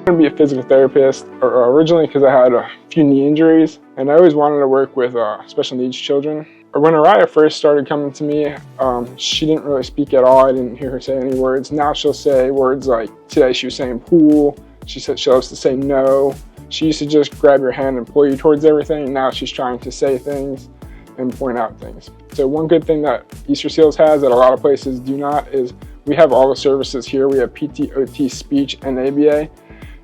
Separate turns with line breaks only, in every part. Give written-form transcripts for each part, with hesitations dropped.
I wanted to be a physical therapist originally because I had a few knee injuries, and I always wanted to work with special needs children. When Araya first started coming to me, she didn't really speak at all. I didn't hear her say any words. Now she'll say words like, today she was saying pool. She said she loves to say no. She used to just grab your hand and pull you towards everything. Now she's trying to say things and point out things. So one good thing that Easterseals has that a lot of places do not is we have all the services here. We have PT, OT, speech, and ABA.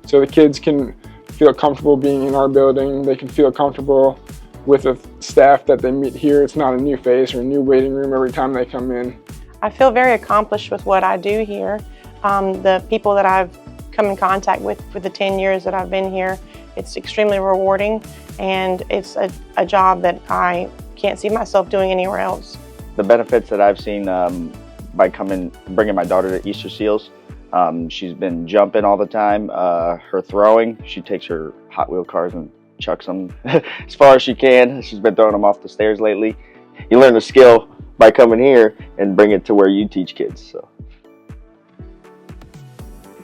So the kids can feel comfortable being in our building. They can feel comfortable with the staff that they meet here. It's not a new face or a new waiting room every time they come in.
I feel very accomplished with what I do here. The people that I've come in contact with for the 10 years that I've been here, it's extremely rewarding, and it's a job that I can't see myself doing anywhere else.
The benefits that I've seen by bringing my daughter to Easterseals, she's been jumping all the time. Her throwing, she takes her Hot Wheel cars and chucks them as far as she can. She's been throwing them off the stairs lately. You learn the skill by coming here and bring it to where you teach kids. So.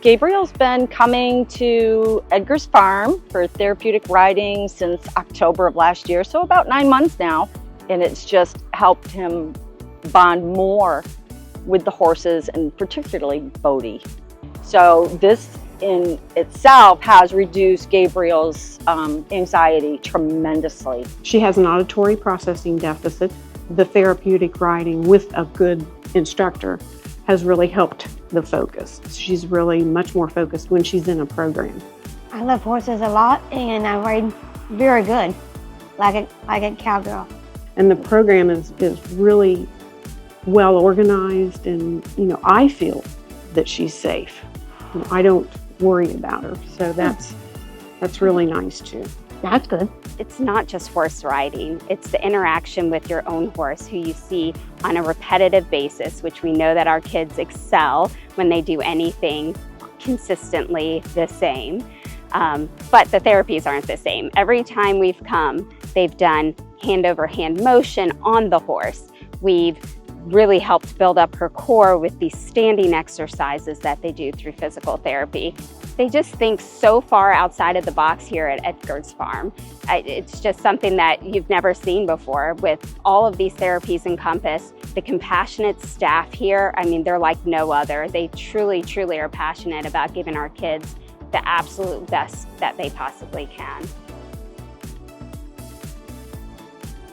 Gabriel's been coming to Edgar's farm for therapeutic riding since October of last year, so about 9 months now. And it's just helped him bond more with the horses, and particularly Bodie. So this in itself has reduced Gabriel's anxiety tremendously.
She has an auditory processing deficit. The therapeutic riding with a good instructor has really helped the focus. She's really much more focused when she's in a program.
I love horses a lot, and I ride very good, like a cowgirl.
And the program is really well organized, and I feel that she's safe. I don't worry about her, so that's really nice too.
That's good.
It's not just horse riding, it's the interaction with your own horse who you see on a repetitive basis, which we know that our kids excel when they do anything consistently the same. But the therapies aren't the same. Every time we've come, they've done hand over hand motion on the horse. We've really helped build up her core with these standing exercises that they do through physical therapy. They just think so far outside of the box here at Edgar's farm. It's just something that you've never seen before with all of these therapies encompassed. The compassionate staff here, I mean, they're like no other. They truly, truly are passionate about giving our kids the absolute best that they possibly can.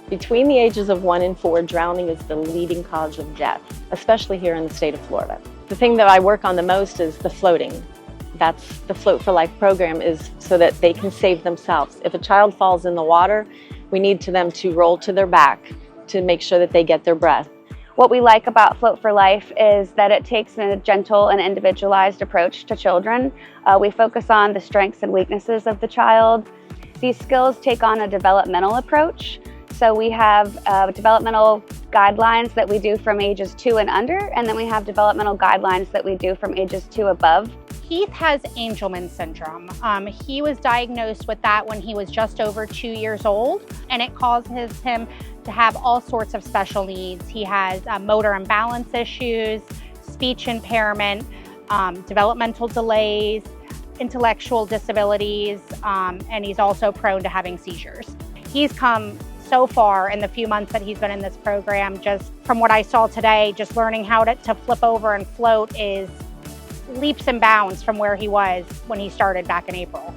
Between the ages of 1 and 4, drowning is the leading cause of death, especially here in the state of Florida. The thing that I work on the most is the floating. That's the Float for Life program, is so that they can save themselves. If a child falls in the water, we need them to roll to their back to make sure that they get their breath.
What we like about Float for Life is that it takes a gentle and individualized approach to children. We focus on the strengths and weaknesses of the child. These skills take on a developmental approach. So we have developmental guidelines that we do from ages 2 and under, and then we have developmental guidelines that we do from ages 2 above.
Keith has Angelman syndrome. He was diagnosed with that when he was just over 2 years old, and it causes him to have all sorts of special needs. He has motor imbalance issues, speech impairment, developmental delays, intellectual disabilities, and he's also prone to having seizures. He's come so far in the few months that he's been in this program. Just from what I saw today, just learning how to flip over and float is leaps and bounds from where he was when he started back in April.